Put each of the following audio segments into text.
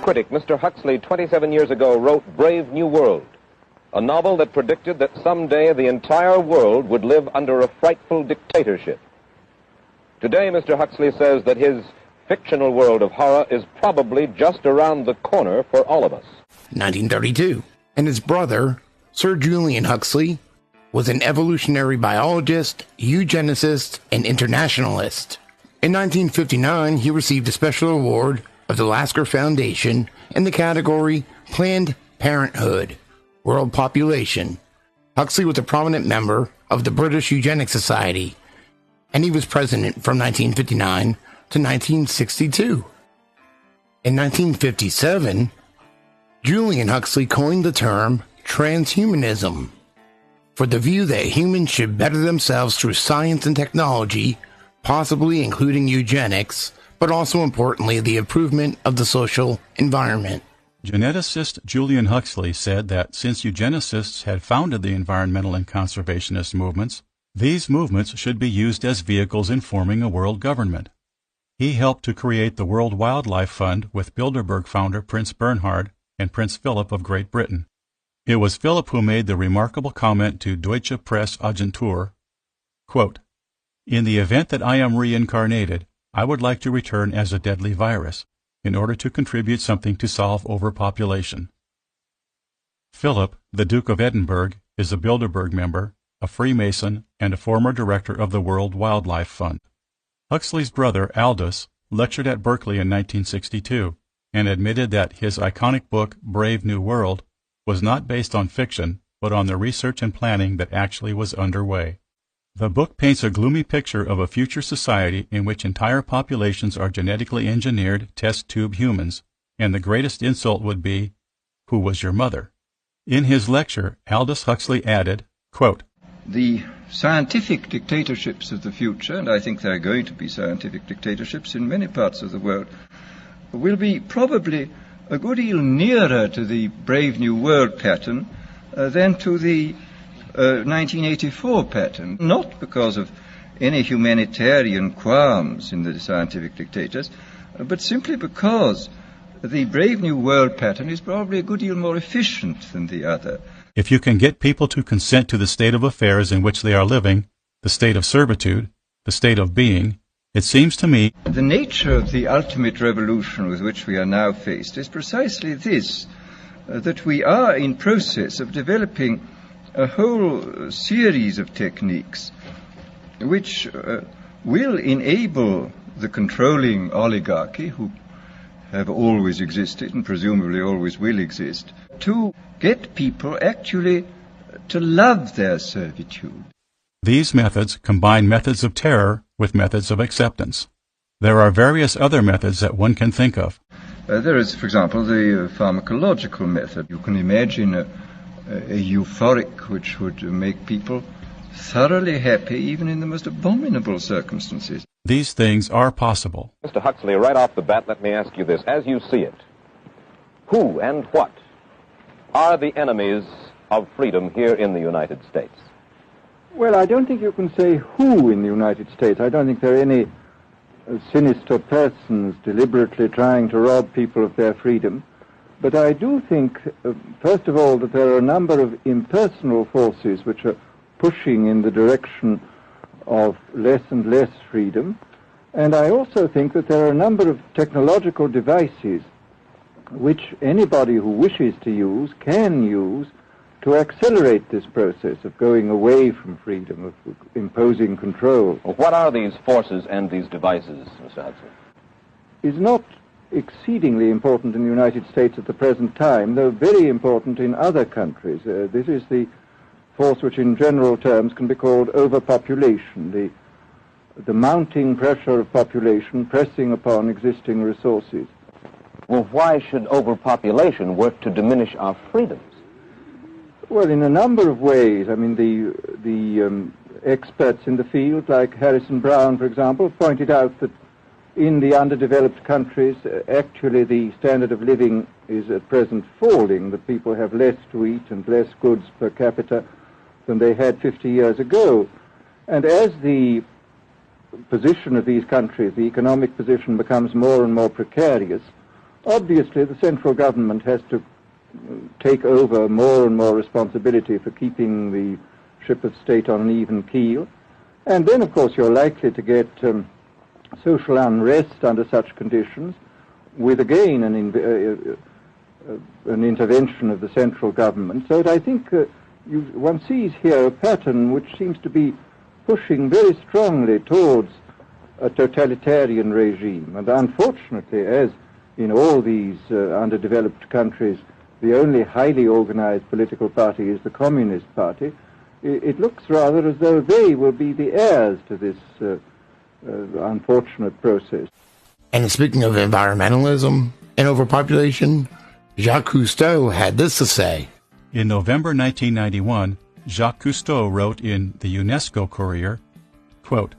critic, Mr. Huxley, 27 years ago wrote Brave New World, a novel that predicted that someday the entire world would live under a frightful dictatorship. Today, Mr. Huxley says that his fictional world of horror is probably just around the corner for all of us. 1932. And his brother, Sir Julian Huxley, was an evolutionary biologist, eugenicist, and internationalist. In 1959, he received a special award of the Lasker Foundation in the category Planned Parenthood, World Population. Huxley was a prominent member of the British Eugenics Society, and he was president from 1959 to 1962. In 1957, Julian Huxley coined the term transhumanism for the view that humans should better themselves through science and technology, possibly including eugenics, but also importantly the improvement of the social environment. Geneticist Julian Huxley said that since eugenicists had founded the environmental and conservationist movements, these movements should be used as vehicles in forming a world government. He helped to create the World Wildlife Fund with Bilderberg founder Prince Bernhard and Prince Philip of Great Britain. It was Philip who made the remarkable comment to Deutsche Presse-Agentur, quote, "In the event that I am reincarnated, I would like to return as a deadly virus, in order to contribute something to solve overpopulation." Philip, the Duke of Edinburgh, is a Bilderberg member, a Freemason, and a former director of the World Wildlife Fund. Huxley's brother, Aldous, lectured at Berkeley in 1962 and admitted that his iconic book, Brave New World, was not based on fiction, but on the research and planning that actually was underway. The book paints a gloomy picture of a future society in which entire populations are genetically engineered test tube humans, and the greatest insult would be, "Who was your mother?" In his lecture, Aldous Huxley added, quote, "The scientific dictatorships of the future, and I think there are going to be scientific dictatorships in many parts of the world, will be probably a good deal nearer to the Brave New World pattern than to the 1984 pattern, not because of any humanitarian qualms in the scientific dictators, but simply because the Brave New World pattern is probably a good deal more efficient than the other. If you can get people to consent to the state of affairs in which they are living, the state of servitude, the state of being, it seems to me the nature of the ultimate revolution with which we are now faced is precisely this, that we are in process of developing a whole series of techniques which will enable the controlling oligarchy, who have always existed and presumably always will exist, to get people actually to love their servitude. These methods combine methods of terror with methods of acceptance. There are various other methods that one can think of. There is, for example, the pharmacological method. You can imagine a euphoric which would make people thoroughly happy even in the most abominable circumstances. These things are possible. Mr. Huxley, right off the bat, let me ask you this. As you see it, who and what are the enemies of freedom here in the United States? Well, I don't think you can say who in the United States. I don't think there are any sinister persons deliberately trying to rob people of their freedom. But I do think, first of all, that there are a number of impersonal forces which are pushing in the direction of less and less freedom. And I also think that there are a number of technological devices which anybody who wishes to use can use to accelerate this process of going away from freedom, of imposing control. Well, what are these forces and these devices, Mr. Huxley? Is not exceedingly important in the United States at the present time, though very important in other countries. This is the force which in general terms can be called overpopulation, the mounting pressure of population pressing upon existing resources. Well, why should overpopulation work to diminish our freedoms? Well, in a number of ways. I mean, the experts in the field, like Harrison Brown, for example, pointed out that in the underdeveloped countries, actually the standard of living is at present falling, that people have less to eat and less goods per capita than they had 50 years ago. And as the position of these countries, the economic position, becomes more and more precarious, Obviously, the central government has to take over more and more responsibility for keeping the ship of state on an even keel. And then, of course, you're likely to get social unrest under such conditions, with again an intervention of the central government. So that I think one sees here a pattern which seems to be pushing very strongly towards a totalitarian regime. And unfortunately, as in all these underdeveloped countries, the only highly organized political party is the Communist Party, it looks rather as though they will be the heirs to this unfortunate process. And speaking of environmentalism and overpopulation, Jacques Cousteau had this to say. In November 1991, Jacques Cousteau wrote in the UNESCO Courier, quote,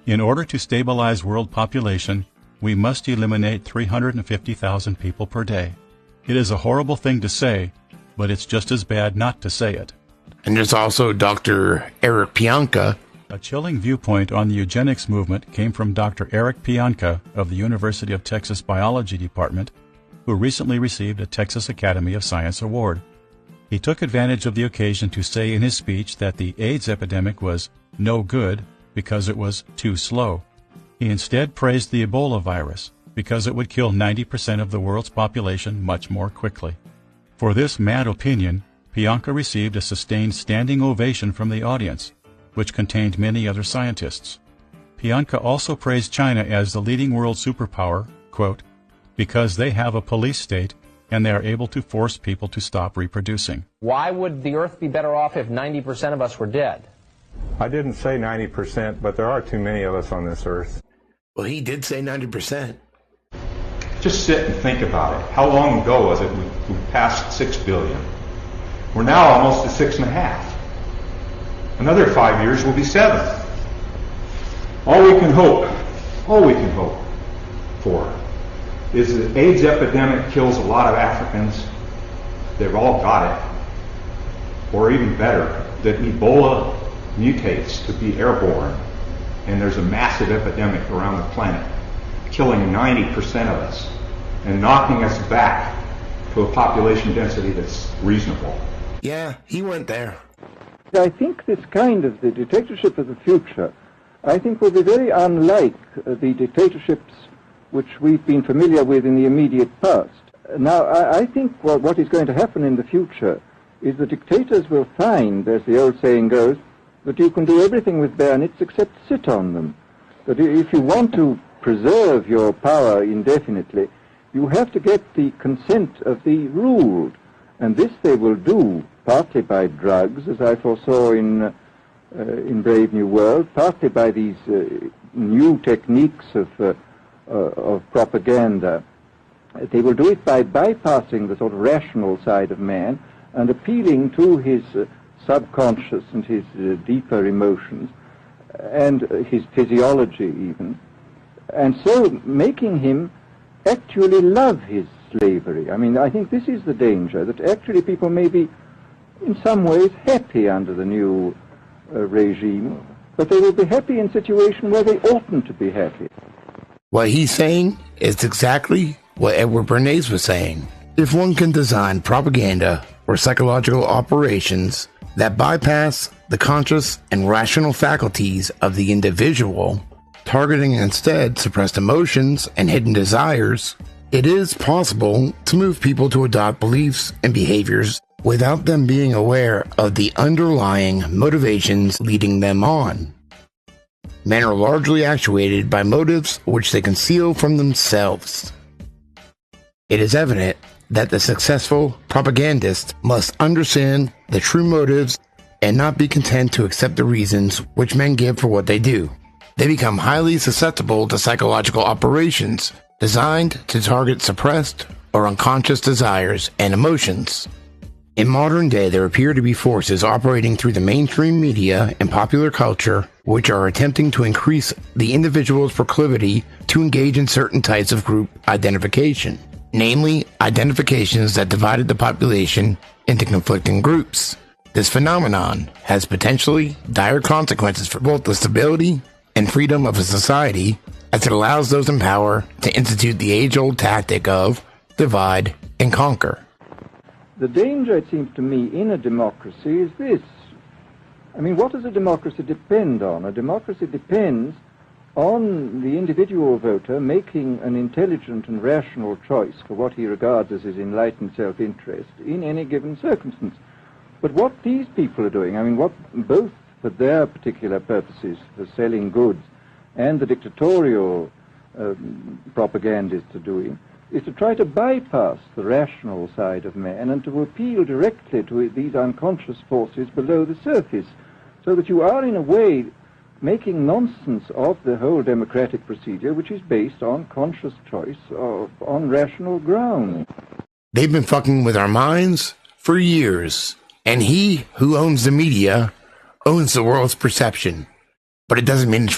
"In order to stabilize world population, we must eliminate 350,000 people per day. It is a horrible thing to say, but it's just as bad not to say it." And there's also Dr. Eric Pianka. A chilling viewpoint on the eugenics movement came from Dr. Eric Pianka of the University of Texas Biology Department, who recently received a Texas Academy of Science Award. He took advantage of the occasion to say in his speech that the AIDS epidemic was no good because it was too slow. He instead praised the Ebola virus because it would kill 90% of the world's population much more quickly. For this mad opinion, Pianka received a sustained standing ovation from the audience, which contained many other scientists. Pianka also praised China as the leading world superpower, quote, "because they have a police state and they are able to force people to stop reproducing." Why would the Earth be better off if 90% of us were dead? I didn't say 90%, but there are too many of us on this Earth. Well, he did say 90%. Just sit and think about it. How long ago was it we passed 6 billion? We're now almost at 6.5. Another 5 years will be 7. All we can hope for is that the AIDS epidemic kills a lot of Africans. They've all got it. Or even better, that Ebola mutates to be airborne and there's a massive epidemic around the planet, killing 90% of us and knocking us back to a population density that's reasonable. Yeah, he went there. I think this kind of the dictatorship of the future, I think, will be very unlike the dictatorships which we've been familiar with in the immediate past. Now, I think what is going to happen in the future is the dictators will find, as the old saying goes, that you can do everything with bayonets except sit on them. That if you want to preserve your power indefinitely, you have to get the consent of the ruled. And this they will do partly by drugs, as I foresaw in Brave New World, partly by these new techniques of propaganda. They will do it by bypassing the sort of rational side of man and appealing to his subconscious and his deeper emotions and his physiology even, and so making him actually love his slavery. I mean, I think this is the danger, that actually people may be in some ways happy under the new regime, but they will be happy in a situation where they oughtn't to be happy. What he's saying is exactly what Edward Bernays was saying. If one can design propaganda or psychological operations that bypass the conscious and rational faculties of the individual, targeting instead suppressed emotions and hidden desires, it is possible to move people to adopt beliefs and behaviors without them being aware of the underlying motivations leading them on. Men are largely actuated by motives which they conceal from themselves. It is evident that the successful propagandist must understand the true motives and not be content to accept the reasons which men give for what they do. They become highly susceptible to psychological operations designed to target suppressed or unconscious desires and emotions. In modern day, there appear to be forces operating through the mainstream media and popular culture which are attempting to increase the individual's proclivity to engage in certain types of group identification, namely identifications that divided the population into conflicting groups. This phenomenon has potentially dire consequences for both the stability and freedom of a society, as it allows those in power to institute the age-old tactic of divide, and conquer. The danger, it seems to me, in a democracy is this. I mean, what does a democracy depend on? A democracy depends on the individual voter making an intelligent and rational choice for what he regards as his enlightened self-interest in any given circumstance. But what these people are doing, I mean, what both for their particular purposes, for selling goods, and the dictatorial propagandists are doing, is to try to bypass the rational side of man and to appeal directly to these unconscious forces below the surface, so that you are, in a way, making nonsense of the whole democratic procedure, which is based on conscious choice on rational ground. They've been fucking with our minds for years, and he who owns the media owns the world's perception. But it doesn't mean it's